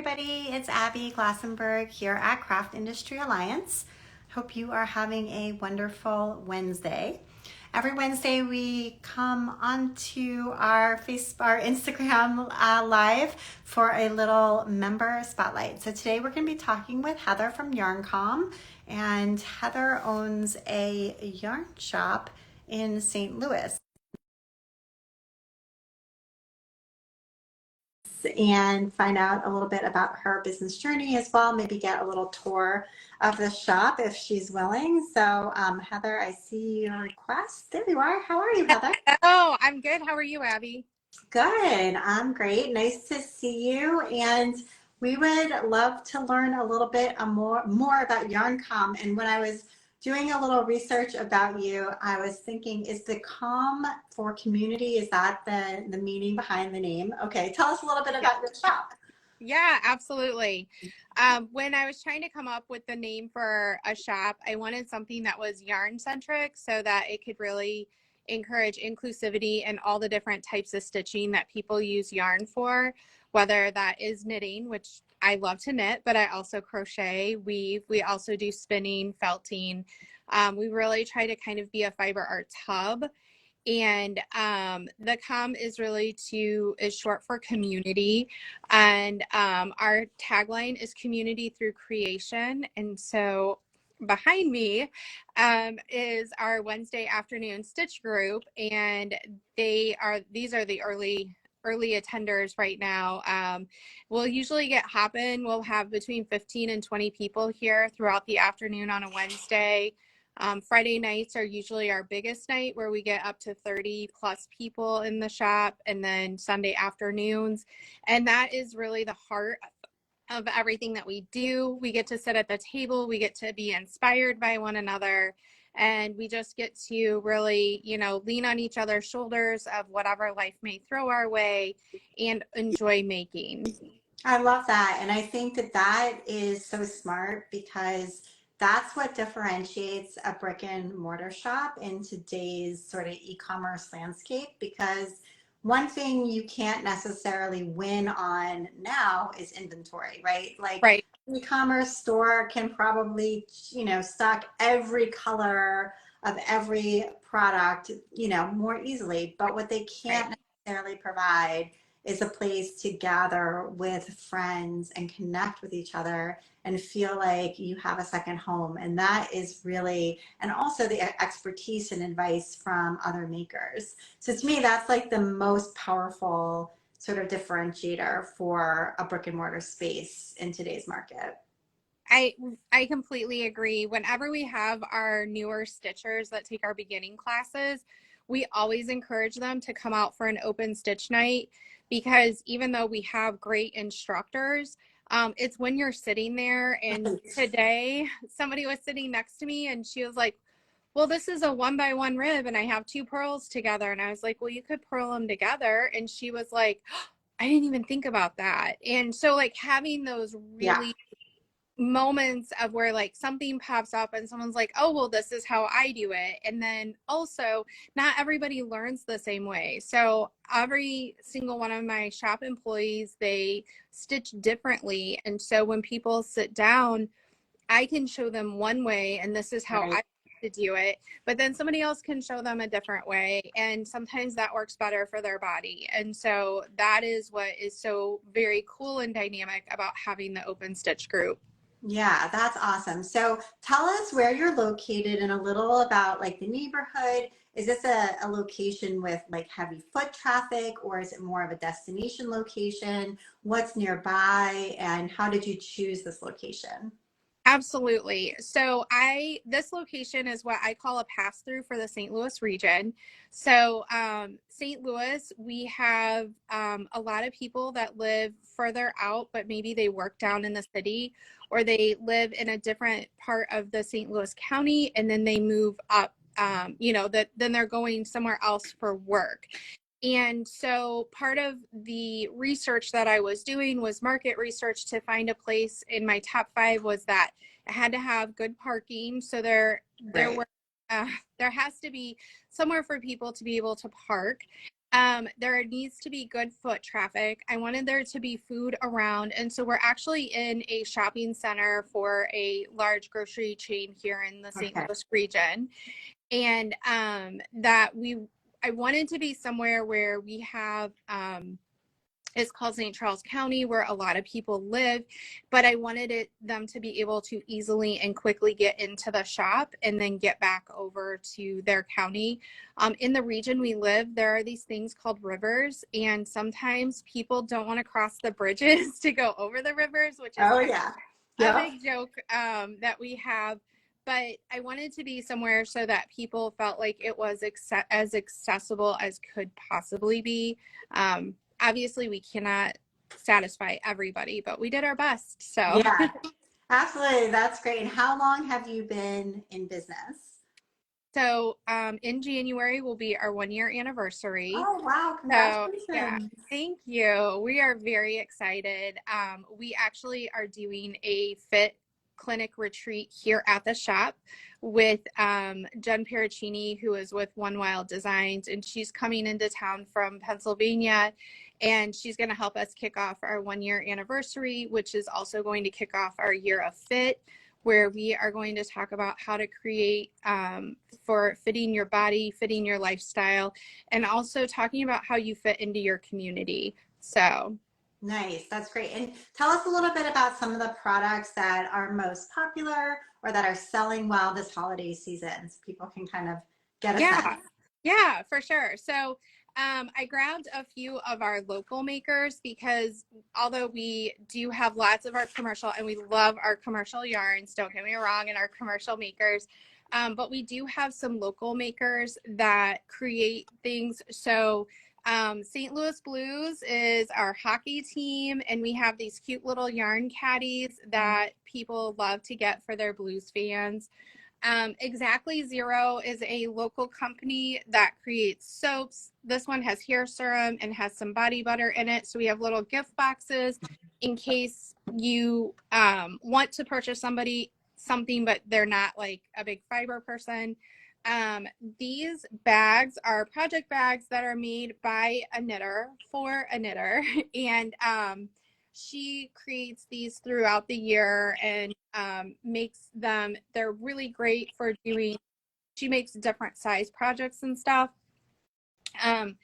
everybody. It's Abby Glassenberg here at Craft Industry Alliance. Hope you are having a wonderful Wednesday. Every Wednesday we come onto our Instagram live for a little member spotlight. So today we're going to be talking with Heather from Yarncom, and Heather owns a yarn shop in St. Louis. And find out a little bit about her business journey as well, maybe get a little tour of the shop if she's willing. So Heather, I see your request. There you are. How are you, Heather? Oh, I'm good. How are you, Abby? Good. I'm great. Nice to see you. And we would love to learn a little bit more about Yarncom. And when I was doing a little research about you, I was thinking, is the com for community, is that the meaning behind the name? Okay, tell us a little bit Yeah, about your shop. yeah, absolutely. When I was trying to come up with the name for a shop, I wanted something that was yarn centric so that it could really encourage inclusivity and all the different types of stitching that people use yarn for, whether that is knitting, which I love to knit, but I also crochet, weave. We also do spinning, felting. We really try to kind of be a fiber arts hub. And the com is short for community, and our tagline is community through creation. And so behind me is our Wednesday afternoon stitch group, and these are the early attenders right now. We'll usually get hopping. We'll have between 15 and 20 people here throughout the afternoon on a Wednesday. Friday nights are usually our biggest night, where we get up to 30 plus people in the shop, and then Sunday afternoons. And that is really the heart of everything that we do. We get to sit at the table, we get to be inspired by one another, and we just get to really, lean on each other's shoulders of whatever life may throw our way and enjoy making. I love that. And I think that that is so smart, because that's what differentiates a brick and mortar shop in today's sort of e-commerce landscape. Because one thing you can't necessarily win on now is inventory, right? Like, Right. e-commerce store can probably, stock every color of every product, more easily. But what they Right. can't necessarily provide is a place to gather with friends and connect with each other and feel like you have a second home. And that is really, and also the expertise and advice from other makers. So to me, that's like the most powerful sort of differentiator for a brick and mortar space in today's market. I I completely agree. Whenever we have our newer stitchers that take our beginning classes, we always encourage them to come out for an open stitch night, because even though we have great instructors, it's when you're sitting there. And today somebody was sitting next to me and she was like, well, this is a 1 by 1 rib and I have two purls together. And I was like, well, you could purl them together. And she was like, I didn't even think about that. And so, like, having those Yeah. really moments of where like something pops up and someone's like, oh, well, this is how I do it. And then also, not everybody learns the same way. So every single one of my shop employees, they stitch differently. And so when people sit down, I can show them one way and this is how Right. I to do it, but then somebody else can show them a different way, and sometimes that works better for their body. And so that is what is so very cool and dynamic about having the open stitch group. Yeah, that's awesome. So tell us where you're located and a little about like the neighborhood. Is this a location with like heavy foot traffic, or is it more of a destination location? What's nearby, and how did you choose this location? Absolutely. So this location is what I call a pass through for the St. Louis region. So St. Louis, we have a lot of people that live further out, but maybe they work down in the city, or they live in a different part of the St. Louis County, and then they move up. Then they're going somewhere else for work. And so part of the research that I was doing was market research to find a place. In my top 5 was that it had to have good parking. So there Right. were there has to be somewhere for people to be able to park. There needs to be good foot traffic. I wanted there to be food around. And so we're actually in a shopping center for a large grocery chain here in the St. Okay. Louis region. And I wanted to be somewhere where we have it's called St. Charles County, where a lot of people live, but I wanted them to be able to easily and quickly get into the shop and then get back over to their county. In the region we live, there are these things called rivers, and sometimes people don't want to cross the bridges to go over the rivers, which is Oh kind yeah. of a Yep. big joke that we have. But I wanted to be somewhere so that people felt like it was as accessible as could possibly be. Obviously, we cannot satisfy everybody, but we did our best. So, Yeah, absolutely. That's great. And how long have you been in business? in January will be our 1 year anniversary. Oh, wow. So, yeah, Congratulations. thank you. We are very excited. We actually are doing a fit clinic retreat here at the shop with Jen Pericini, who is with One Wild Designs, and she's coming into town from Pennsylvania, and she's going to help us kick off our 1 year anniversary, which is also going to kick off our year of fit, where we are going to talk about how to create for fitting your body, fitting your lifestyle, and also talking about how you fit into your community. So, Nice. That's great. And tell us a little bit about some of the products that are most popular or that are selling well this holiday season so people can kind of get a yeah, sense. yeah, for sure. So, I grabbed a few of our local makers because although we do have lots of our commercial and we love our commercial yarns, don't get me wrong, and our commercial makers, but we do have some local makers that create things. So, St. Louis Blues is our hockey team, and we have these cute little yarn caddies that people love to get for their Blues fans. Exactly Zero is a local company that creates soaps. This one has hair serum and has some body butter in it. So we have little gift boxes in case you want to purchase something, but they're not like a big fiber person. Um, these bags are project bags that are made by a knitter for a knitter. And she creates these throughout the year and makes them, they're really great for doing, she makes different size projects and stuff. Um,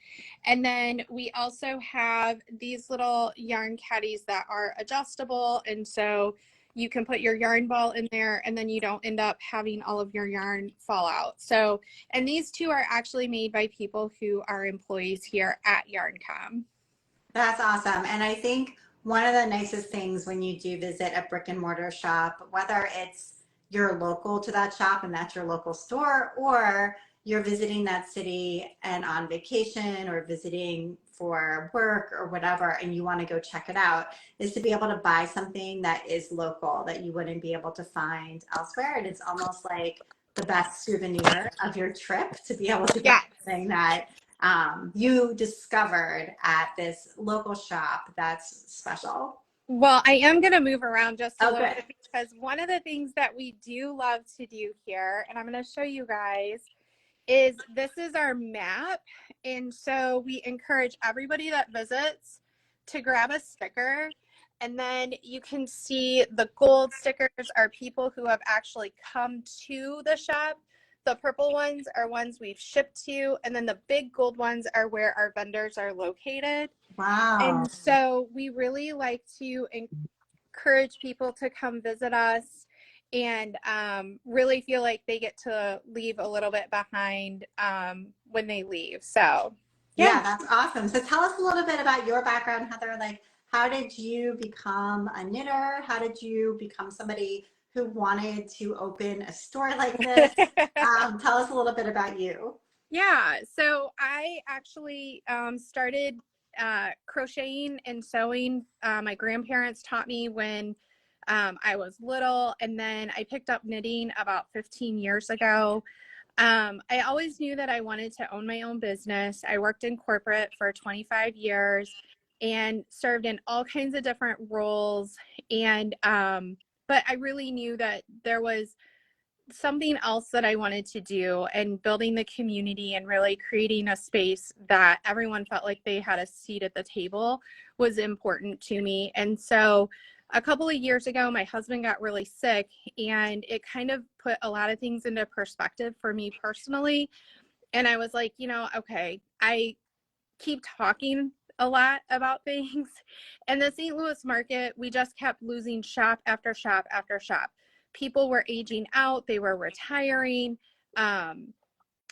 and then we also have these little yarn caddies that are adjustable. And so you can put your yarn ball in there and then you don't end up having all of your yarn fall out. So, and these two are actually made by people who are employees here at Yarncom. That's awesome. And I think one of the nicest things when you do visit a brick and mortar shop, whether it's you're local to that shop and that's your local store, or you're visiting that city and on vacation or visiting for work or whatever, and you want to go check it out, is to be able to buy something that is local that you wouldn't be able to find elsewhere. And it's almost like the best souvenir of your trip to be able to get Yeah. something that you discovered at this local shop that's special. Well, I am going to move around just a Oh, little good. bit because one of the things that we do love to do here, and I'm going to show you guys, is this is our map. And so we encourage everybody that visits to grab a sticker. And then you can see the gold stickers are people who have actually come to the shop. The purple ones are ones we've shipped to. And then the big gold ones are where our vendors are located. Wow. And so we really like to encourage people to come visit us and really feel like they get to leave a little bit behind when they leave. So, yeah. Yeah, that's awesome. So tell us a little bit about your background, Heather. Like, how did you become a knitter? How did you become somebody who wanted to open a store like this? Tell us a little bit about you. Yeah, so I actually started crocheting and sewing. My grandparents taught me when I was little, and then I picked up knitting about 15 years ago. I always knew that I wanted to own my own business. I worked in corporate for 25 years and served in all kinds of different roles. And, but I really knew that there was something else that I wanted to do, and building the community and really creating a space that everyone felt like they had a seat at the table was important to me. And so a couple of years ago, my husband got really sick, and it kind of put a lot of things into perspective for me personally. And I was like, okay, I keep talking a lot about things. And the St. Louis market, we just kept losing shop after shop after shop. People were aging out, they were retiring. They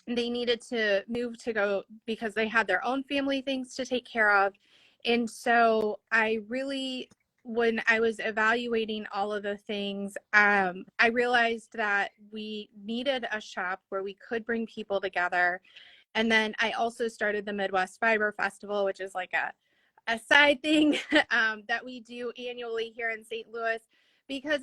needed to move to go because they had their own family things to take care of. And so I really, when I was evaluating all of the things, I realized that we needed a shop where we could bring people together. And then I also started the Midwest Fiber Festival, which is like a side thing that we do annually here in St. Louis, because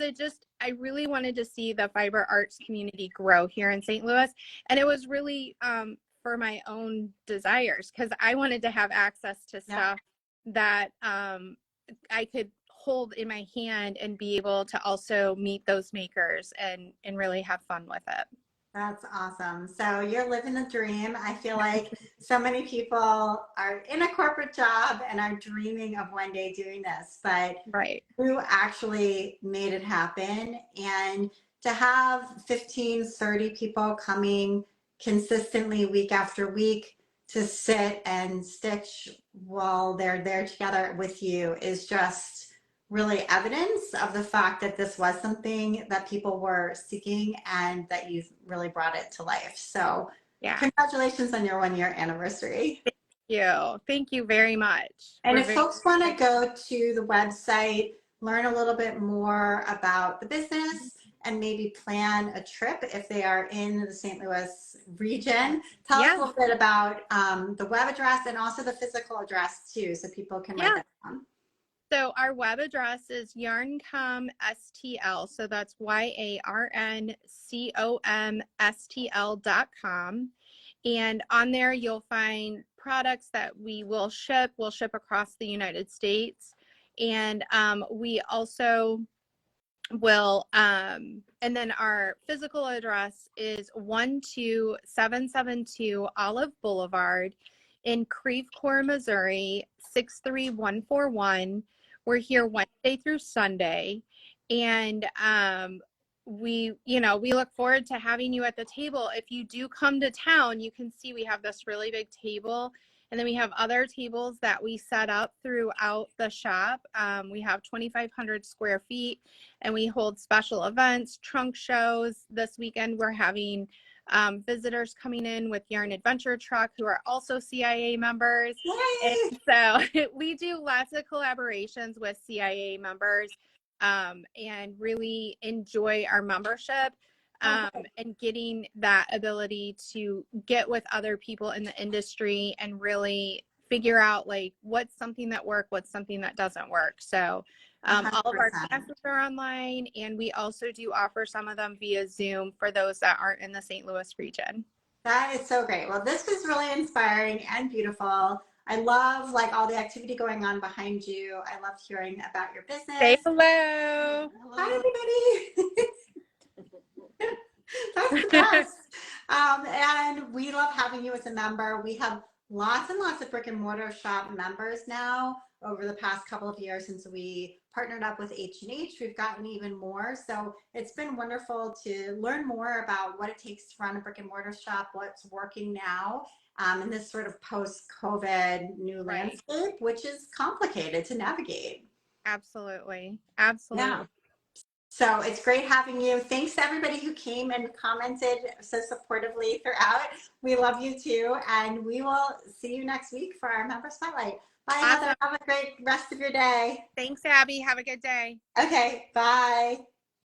I really wanted to see the fiber arts community grow here in St. Louis. And it was really for my own desires, because I wanted to have access to stuff that I could hold in my hand and be able to also meet those makers and really have fun with it. That's awesome. So you're living the dream. I feel like so many people are in a corporate job and are dreaming of one day doing this, but Right. you actually made it happen. And to have 15, 30 people coming consistently week after week to sit and stitch while they're there together with you is just really evidence of the fact that this was something that people were seeking and that you've really brought it to life. So Yeah. congratulations on your 1 year anniversary. Thank you very much. And if folks want to go to the website, learn a little bit more about the business and maybe plan a trip if they are in the St. Louis region, tell us a little bit about the web address and also the physical address too, so people can write that down. So our web address is Yarncom STL. So that's YARNCOMSTL.com. And on there, you'll find products that we will ship. We'll ship across the United States. And we also will, and then our physical address is 12772 Olive Boulevard in Creve Coeur, Missouri, 63141. We're here Wednesday through Sunday. And we look forward to having you at the table. If you do come to town, you can see we have this really big table. And then we have other tables that we set up throughout the shop. We have 2,500 square feet, and we hold special events, trunk shows. This weekend, we're having visitors coming in with Yarn Adventure Truck, who are also CIA members. Yay! And so we do lots of collaborations with CIA members and really enjoy our membership. And getting that ability to get with other people in the industry and really figure out like what's something that works, what's something that doesn't work. So all of our classes are online, and we also do offer some of them via Zoom for those that aren't in the St. Louis region. That is so great. Well, this was really inspiring and beautiful. I love like all the activity going on behind you. I love hearing about your business. Say hello. Hi, everybody. That's the best. And we love having you as a member. We have lots and lots of brick and mortar shop members now. Over the past couple of years since we partnered up with H&H, we've gotten even more. So it's been wonderful to learn more about what it takes to run a brick and mortar shop, what's working now in this sort of post-COVID new landscape, which is complicated to navigate. Absolutely. Absolutely. Yeah. So it's great having you. Thanks to everybody who came and commented so supportively throughout. We love you too. And we will see you next week for our member spotlight. Bye, Heather. Have a great rest of your day. Thanks, Abby. Have a good day. Okay. Bye.